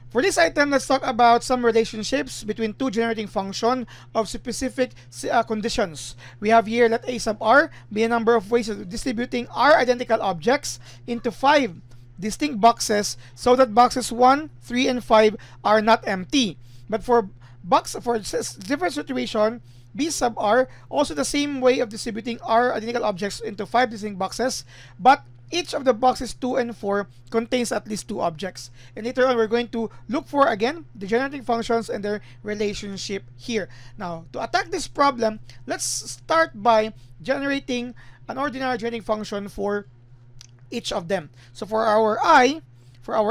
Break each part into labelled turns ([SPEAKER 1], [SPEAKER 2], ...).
[SPEAKER 1] For this item, let's talk about some relationships between two generating function of specific conditions. We have here let A sub r be a number of ways of distributing r identical objects into 5 distinct boxes so that boxes 1, 3, and 5 are not empty. But for different situation, B sub r also the same way of distributing r identical objects into 5 distinct boxes, but each of the boxes 2 and 4 contains at least 2 objects. And later on, we're going to look for, again, the generating functions and their relationship here. Now, to attack this problem, let's start by generating an ordinary generating function for each of them. So for our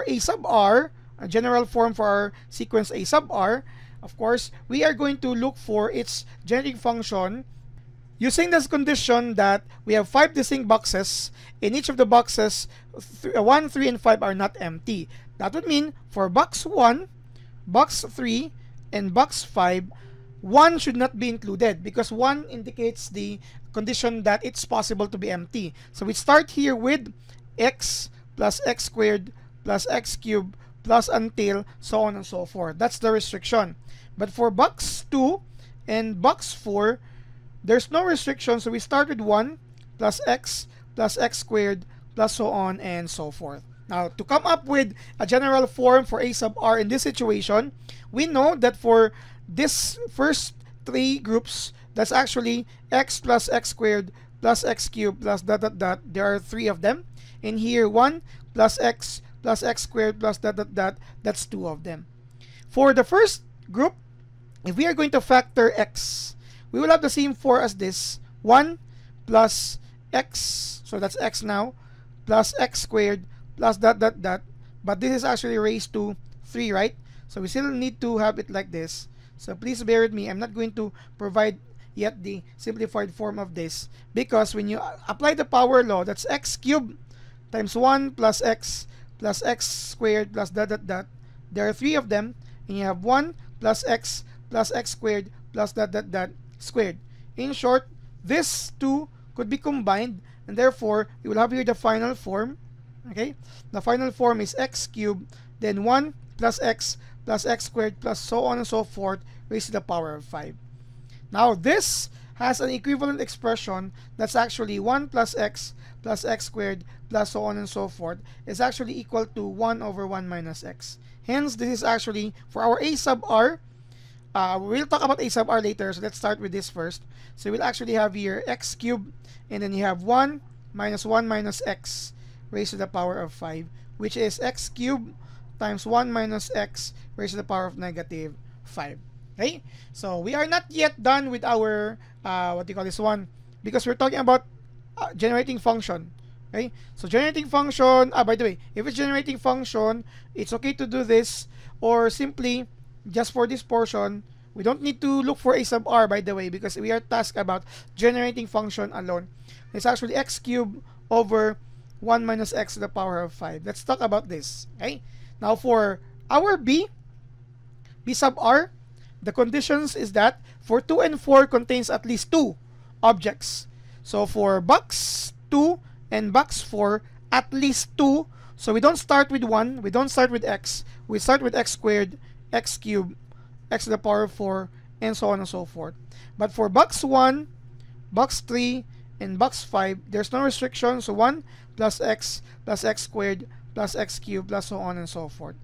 [SPEAKER 1] A sub r, a general form for our sequence A sub r, of course, we are going to look for its generating function using this condition that we have 5 distinct boxes. In each of the boxes, 1, 3, and 5 are not empty. That would mean for box 1, box 3, and box 5, 1 should not be included because 1 indicates the condition that it's possible to be empty. So we start here with x plus x squared plus x cubed plus until so on and so forth. That's the restriction. But for box 2 and box 4, there's no restriction, so we start with 1 plus x squared plus so on and so forth. Now, to come up with a general form for A sub r in this situation, we know that for this first 3 groups, that's actually x plus x squared plus x cubed plus dot dot dot. There are 3 of them. In here, 1 plus x squared plus dot dot dot. That's 2 of them. For the first group, if we are going to factor x, we will have the same 4 as this. 1 plus x, so that's x now, plus x squared plus dot dot dot. But this is actually raised to 3, right? So we still need to have it like this. So please bear with me. I'm not going to provide yet the simplified form of this because when you apply the power law, that's x cubed times 1 plus x squared plus dot dot dot. There are 3 of them, and you have 1 plus x squared plus dot dot dot squared. In short, this 2 could be combined, and therefore you will have here the final form. Okay, the final form is x cubed, then 1 plus x squared plus so on and so forth raised to the power of 5. Now this has an equivalent expression that's actually 1 plus x squared plus so on and so forth is actually equal to 1 over 1 minus x. Hence, this is actually for our A sub r. We'll talk about A sub r later, so let's start with this first. So we'll actually have here x cubed, and then you have 1 minus x raised to the power of 5, which is x cubed times 1 minus x raised to the power of negative 5. Okay? So we are not yet done with our, what do you call this one? Because we're talking about generating function. Okay? So generating function, by the way, if it's generating function, it's okay to do this, or simply, just for this portion, we don't need to look for A sub r, by the way, because we are tasked about generating function alone. It's actually x cubed over 1 minus x to the power of 5. Let's talk about this. Okay? Now for our B sub r, the conditions is that for 2 and 4 contains at least 2 objects. So for box 2 and box 4, at least 2. So we don't start with 1, we don't start with x, we start with x squared, x cubed, x to the power of 4, and so on and so forth. But for box 1, box 3, and box 5, there's no restriction. So 1 plus x squared plus x cubed plus so on and so forth.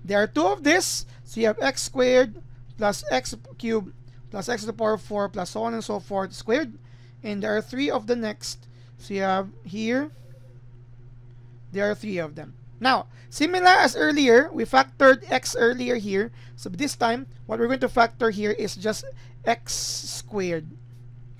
[SPEAKER 1] There are 2 of this, so you have x squared plus x cubed plus x to the power of 4 plus so on and so forth squared. And there are 3 of the next, so you have here, there are 3 of them. Now, similar as earlier, we factored x earlier here. So this time, what we're going to factor here is just x squared.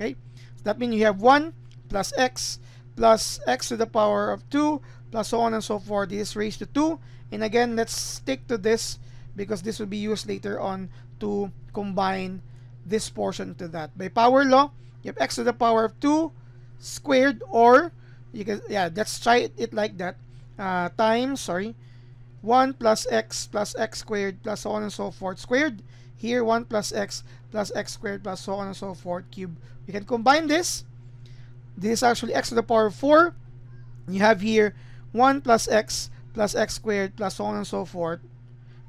[SPEAKER 1] Okay? So that means you have 1 plus x to the power of 2 plus so on and so forth. This is raised to 2. And again, let's stick to this because this will be used later on to combine this portion to that. By power law, you have x to the power of 2 squared, or you can, let's try it like that. Times 1 plus x squared plus so on and so forth squared. Here 1 plus x squared plus so on and so forth cubed. We can combine this. This is actually x to the power of 4. You have here 1 plus x squared plus so on and so forth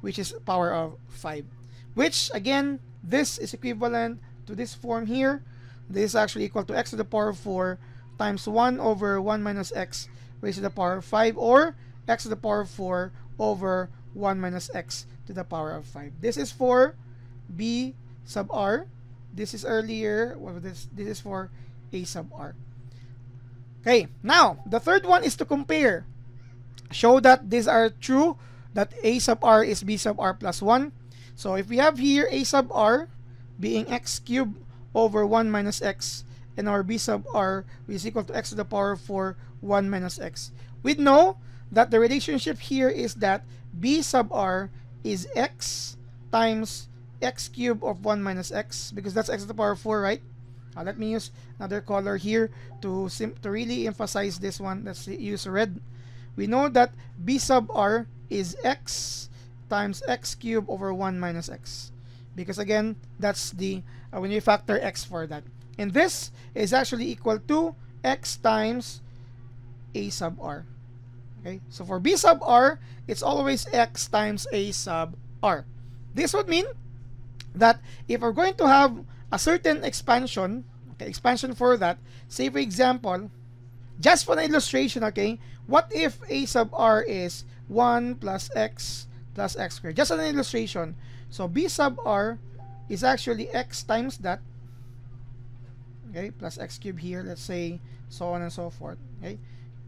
[SPEAKER 1] which is power of 5. Which, again, this is equivalent to this form here. This is actually equal to x to the power of 4 times 1 over 1 minus x raised to the power of 5, or x to the power of 4 over 1 minus x to the power of 5. This is for b sub r. This is earlier. This is for a sub r. Okay, now the third one is to compare. Show that these are true, that a sub r is b sub r plus 1. So if we have here a sub r being x cubed over 1 minus x, and our b sub r is equal to x to the power of 4, 1 minus x. We know that the relationship here is that b sub r is x times x cubed of 1 minus x, because that's x to the power of 4, right? Let me use another color here to really emphasize this one. Let's use red. We know that b sub r is x times x cubed over 1 minus x, because again, that's the when you factor x for that, and this is actually equal to x times a sub r. Okay, so for b sub r, it's always x times a sub r. This would mean that if we're going to have a certain expansion, okay, expansion for that, say for example, just for an illustration, okay, what if a sub r is 1 plus x squared? Just an illustration. So b sub r is actually x times that, okay, plus x cubed here, let's say, so on and so forth. Okay,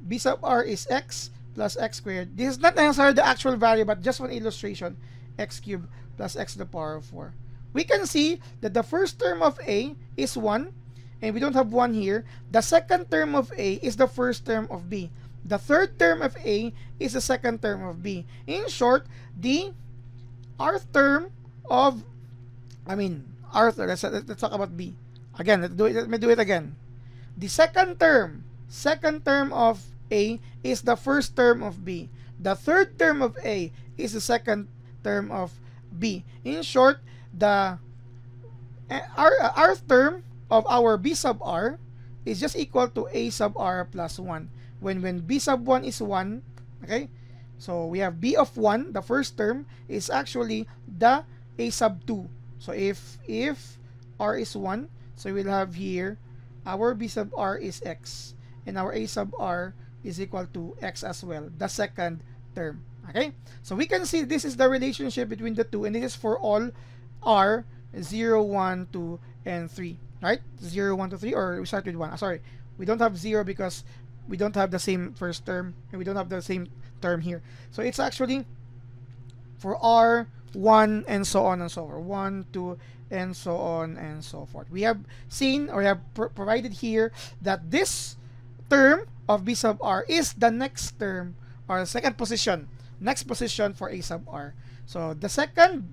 [SPEAKER 1] b sub r is x plus x squared. This is not necessarily the actual value, but just for an illustration, x cubed plus x to the power of 4. We can see that the first term of a is 1, and we don't have 1 here. The second term of a is the first term of b. The third term of a is the second term of b. In short, the rth term of, let's talk about b. Again, let me do it again. The second term of a is the first term of b. The third term of a is the second term of b. In short, the rth term of our b sub r is just equal to a sub r plus 1. When b sub 1 is 1, okay, so we have b of 1, the first term, is actually the a sub 2. So if r is 1, so we'll have here our b sub r is x, and our a sub r is equal to x as well, the second term. Okay, so we can see this is the relationship between the two, and this is for all r 0, 1, 2, and 3, right? 0, 1, 2, 3, or we start with 1. Sorry, we don't have 0 because we don't have the same first term, and we don't have the same term here. So it's actually for r, 1, and so on and so forth. 1, 2, and so on and so forth. We have seen, or have provided here, that this term of b sub r is the next term, or second position, next position for a sub r. So the second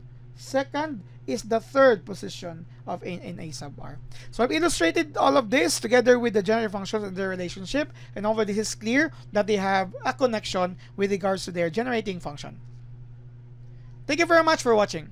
[SPEAKER 1] is the third position of in a sub r. So I've illustrated all of this together with the generator functions and their relationship, and over this is clear that they have a connection with regards to their generating function. Thank you very much for watching.